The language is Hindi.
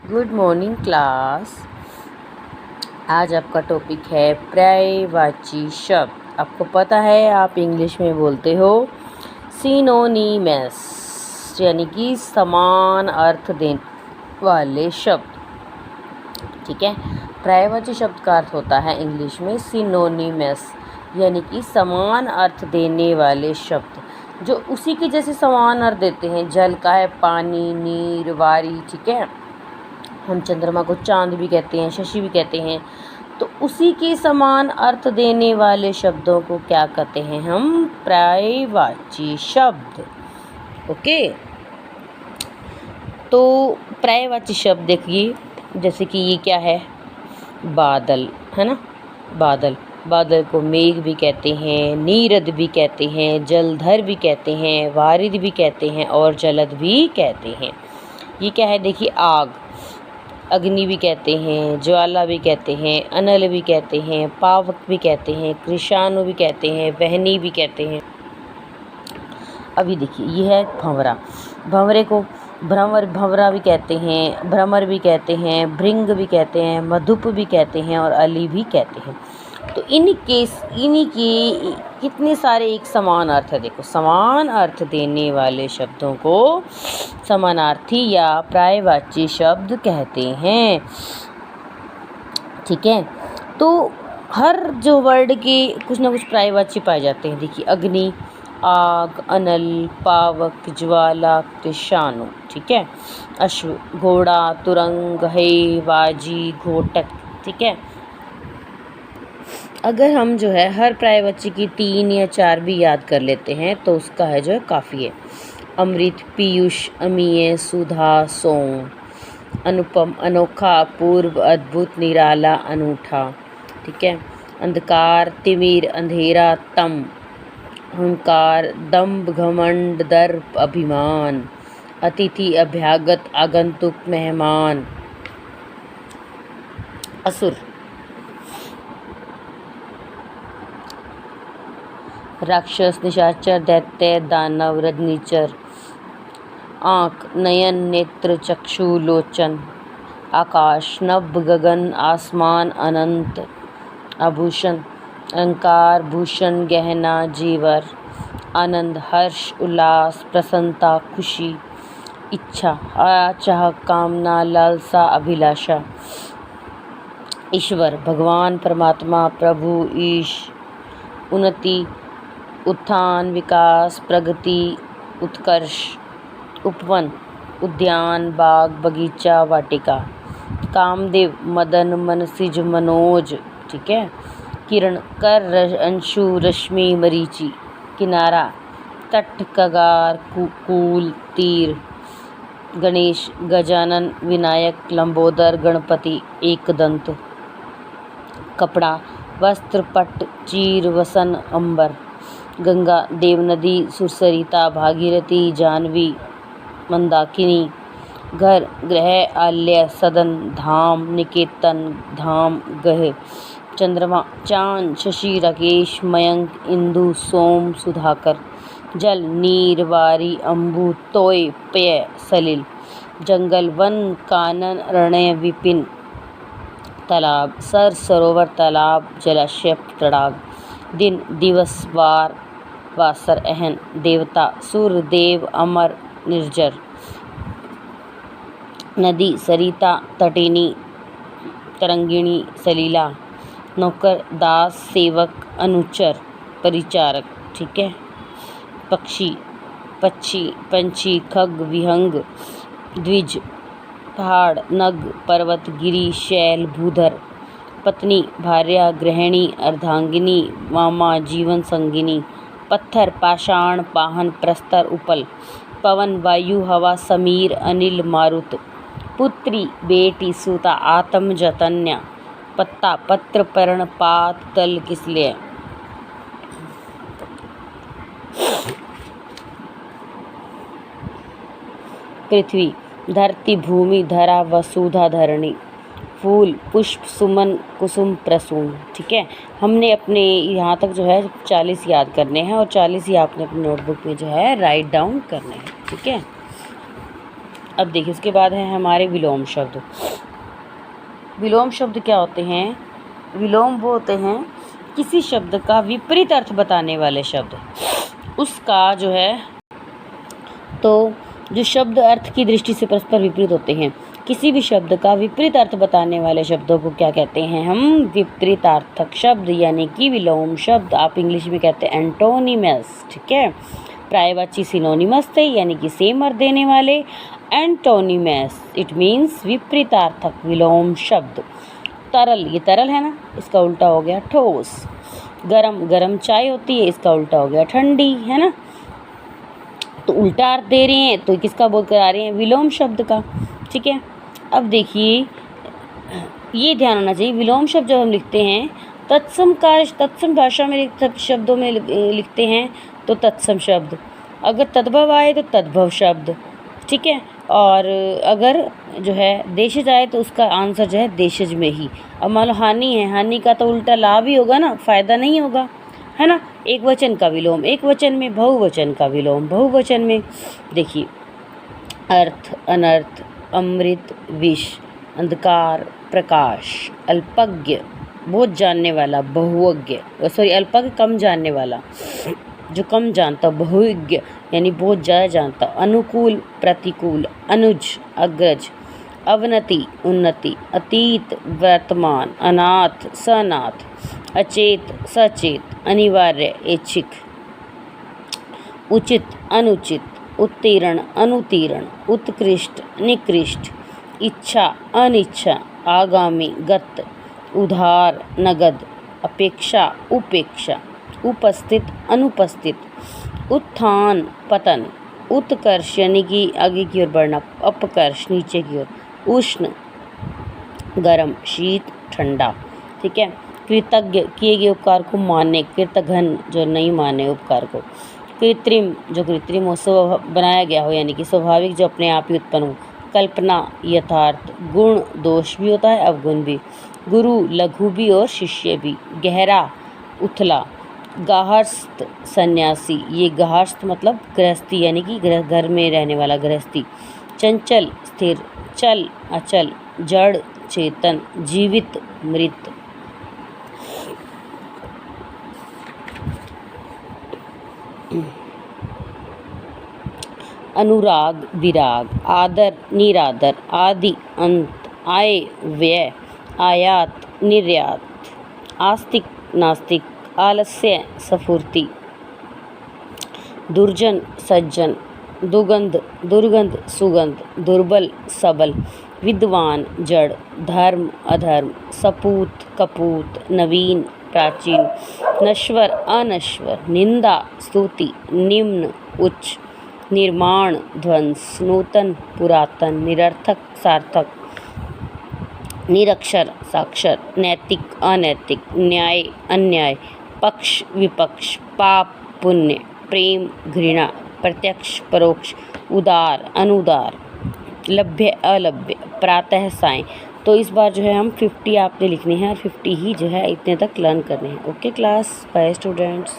Good morning class. आज आपका टॉपिक है पर्यायवाची शब्द। आपको पता है आप इंग्लिश में बोलते हो सिनोनिमस, यानी कि समान अर्थ देने वाले शब्द। ठीक है, पर्यायवाची शब्द का अर्थ होता है इंग्लिश में सिनोनिमस, यानी कि समान अर्थ देने वाले शब्द जो उसी के जैसे समान अर्थ देते हैं। जल का है पानी, नीर, वारी। ठीक है, हम चंद्रमा को चांद भी कहते हैं, शशि भी कहते हैं। तो उसी के समान अर्थ देने वाले शब्दों को क्या कहते हैं हम? पर्यायवाची शब्द। ओके, तो पर्यायवाची शब्द देखिए, जैसे कि ये क्या है? बादल है ना। बादल को मेघ भी कहते हैं, नीरद भी कहते हैं, जलधर भी कहते हैं, वारिद भी कहते हैं और जलद भी कहते हैं। ये क्या है? देखिए, आग, अग्नि भी कहते हैं, ज्वाला भी कहते हैं, अनल भी कहते हैं, पावक भी कहते हैं, कृषाणु भी कहते हैं, वहनी भी कहते हैं। अभी देखिए, ये है भंवरा। भंवरे को भंवरा भी कहते हैं, भ्रमर भी कहते हैं, भृंग भी कहते हैं, मधुप भी कहते हैं और अली भी कहते हैं। तो इन्हीं के कितने सारे एक समान अर्थ है। देखो, समान अर्थ देने वाले शब्दों को समानार्थी या पर्यायवाची शब्द कहते हैं। ठीक है, तो हर जो वर्ड के कुछ ना कुछ पर्यायवाची पाए जाते हैं। देखिए, अग्नि, आग, अनल, पावक, ज्वाला, कृषाणु। ठीक है, अश्व, घोड़ा, तुरंग, है, बाजी, घोटक। ठीक है, अगर हम जो है हर पर्यायवाची की 3 या 4 भी याद कर लेते हैं तो उसका है जो है काफ़ी है। अमृत, पीयूष, अमीय, सुधा, सोम, अनुपम, अनोखा, अपूर्व, अद्भुत, निराला, अनूठा। ठीक है, अंधकार, तिमिर, अंधेरा, तम, अहंकार, दंभ, घमंड, दर्प, अभिमान, अतिथि, अभ्यागत, आगंतुक, मेहमान, असुर, राक्षस, निशाचर, दैत्य, दानव, रजनीचर, आँख, नयन, नेत्र, चक्षु, लोचन, आकाश, नभ, गगन, आसमान, अनंत, आभूषण, अलंकार, भूषण, गहना, जीवर, आनंद, हर्ष, उल्लास, प्रसन्नता, खुशी, इच्छा, चाह, कामना, लालसा, अभिलाषा, ईश्वर, भगवान, परमात्मा, प्रभु, ईश, उन्नति, उत्थान, विकास, प्रगति, उत्कर्ष, उपवन, उद्यान, बाग, बगीचा, वाटिका, कामदेव, मदन, मनसिज, मनोज। ठीक है, किरण, कर, अंशु, रश्मि, मरीचि, किनारा, तट, कगार, कूल, तीर, गणेश, गजानन, विनायक, लंबोदर, गणपति, एकदंत, कपड़ा, वस्त्र, पट, चीर, वसन, अंबर, गंगा, देवनदी, सुरसरिता, भागीरथी, जानवी, मंदाकिनी, घर, ग्रह, आल्य, सदन, धाम, निकेतन, धाम, गह, चंद्रमा, चांद, शशि, राकेश, मयंक, इंदु, सोम, सुधाकर, जल, नीर, वारी, अम्बु, तोय, पेय, सलिल, जंगल, वन, कानन, अरण्य, विपिन, तालाब, सर, सरोवर, तालाब, जलाशय, तड़ाग, दिन, दिवस, वार, वासर, अहन, देवता, सूर्य, देव, अमर, निर्जर, नदी, सरिता, तटिनी, तरंगिणी, सलीला, नौकर, दास, सेवक, अनुचर, परिचारक। ठीक है, पक्षी, पंछी, खग, विहंग, द्विज, पहाड़, नग, पर्वत, गिरी, शैल, भूधर, पत्नी, भार्या, गृहिणी, अर्धांगिनी, मामा, जीवन संगिनी, पत्थर, पाषाण, पाहन, प्रस्तर, उपल, पवन, वायु, हवा, समीर, अनिल, मारुत, पुत्री, बेटी, सूता, आत्म, जतन्या, पत्ता, पत्र, पर्ण, पात, तल, किसले, पृथ्वी, धरती, भूमि, धरा, वसुधा, धरणी, फूल, पुष्प, सुमन, कुसुम, प्रसून। ठीक है, हमने अपने यहाँ तक जो है 40 याद करने हैं और 40 ही आपने अपनी नोटबुक में जो है राइट डाउन करने हैं। ठीक है, अब देखिए उसके बाद है हमारे विलोम शब्द। विलोम शब्द क्या होते हैं? विलोम वो होते हैं किसी शब्द का विपरीत अर्थ बताने वाले शब्द। उसका जो है तो जो शब्द अर्थ की दृष्टि से परस्पर विपरीत होते हैं, किसी भी शब्द का विपरीत अर्थ बताने वाले शब्दों को क्या कहते हैं हम? विपरीतार्थक शब्द यानी कि विलोम शब्द। आप इंग्लिश में कहते हैं एंटोनिमस, ठीक है। पर्यायवाची सिनोनिमस थे यानी कि सेम अर्थ देने वाले। एंटोनिमस इट मीन्स विपरीतार्थक विलोम शब्द। तरल, ये तरल है ना, इसका उल्टा हो गया ठोस। गरम, गरम चाय होती है, इसका उल्टा हो गया ठंडी, है ना। तो उल्टा अर्थ दे रहे हैं तो किसका बोध करा रहे हैं? विलोम शब्द का, ठीक है। अब देखिए ये ध्यान होना चाहिए, विलोम शब्द जब हम लिखते हैं तत्सम भाषा में शब्दों में लिखते हैं तो तत्सम शब्द, अगर तद्भव आए तो तद्भव शब्द, ठीक है। और अगर जो है देशज आए तो उसका आंसर जो है देशज में ही। अब मान लो हानि है, हानि का तो उल्टा लाभ ही होगा ना, फायदा नहीं होगा, है ना। एक वचन का विलोम एक वचन में, बहुवचन का विलोम बहुवचन में। देखिए अर्थ, अनर्थ, अमृत, विष, अंधकार, प्रकाश, अल्पज्ञ बहुत जानने वाला, बहुज्ञ, सॉरी अल्पज्ञ कम जानने वाला, जो कम जानता, बहुज्ञ यानी बहुत ज़्यादा जानता, अनुकूल, प्रतिकूल, अनुज, अग्रज, अवनति, उन्नति, अतीत, वर्तमान, अनाथ, सनाथ, अचेत, सचेत, अनिवार्य, ऐच्छिक, उचित, अनुचित, उत्तीर्ण, अनुत्तीर्ण, उत्कृष्ट, निकृष्ट, इच्छा, अनिच्छा, आगामी, गत, उधार, नगद, अपेक्षा, उपेक्षा, उपस्थित, अनुपस्थित, उत्थान, पतन, उत्कर्ष यानी कि आगे की ओर बढ़ना, अपकर्ष नीचे की ओर, उष्ण, गर्म, शीत, ठंडा, ठीक है। कृतज्ञ किए गए उपकार को माने, कृतघ्न जो नहीं माने उपकार को, कृत्रिम जो कृत्रिम हो, बनाया गया हो यानी कि स्वाभाविक जो अपने आप ही उत्पन्न हो, कल्पना, यथार्थ, गुण दोष भी होता है, अवगुण भी, गुरु लघु भी और शिष्य भी, गहरा, उथला, गाहस्थ सन्यासी, ये गाहस्थ मतलब गृहस्थी यानी कि घर में रहने वाला गृहस्थी, चंचल स्थिर, चल अचल, जड़ चेतन, जीवित मृत। अनुराग विराग, आदर निरादर, आदि अंत, आय व्यय, आयात निर्यात, आस्तिक नास्तिक, आलस्य सफूर्ति, दुर्जन सज्जन, दुगंध दुर्गंध सुगंध, दुर्बल सबल, विद्वान जड़, धर्म अधर्म, सपूत कपूत, नवीन प्राचीन, नश्वर अनश्वर, निंदा स्तुति, निम्न उच्च, निर्माण ध्वंस, नूतन पुरातन, निरर्थक सार्थक, निरक्षर साक्षर, नैतिक अनैतिक, न्याय अन्याय, पक्ष विपक्ष, पाप पुण्य, प्रेम घृणा, प्रत्यक्ष परोक्ष, उदार अनुदार, लभ्य अलभ्य, प्रातः सायं। तो इस बार जो है हम 50 आपने लिखने हैं और 50 ही जो है इतने तक लर्न करने हैं। Okay class, bye students.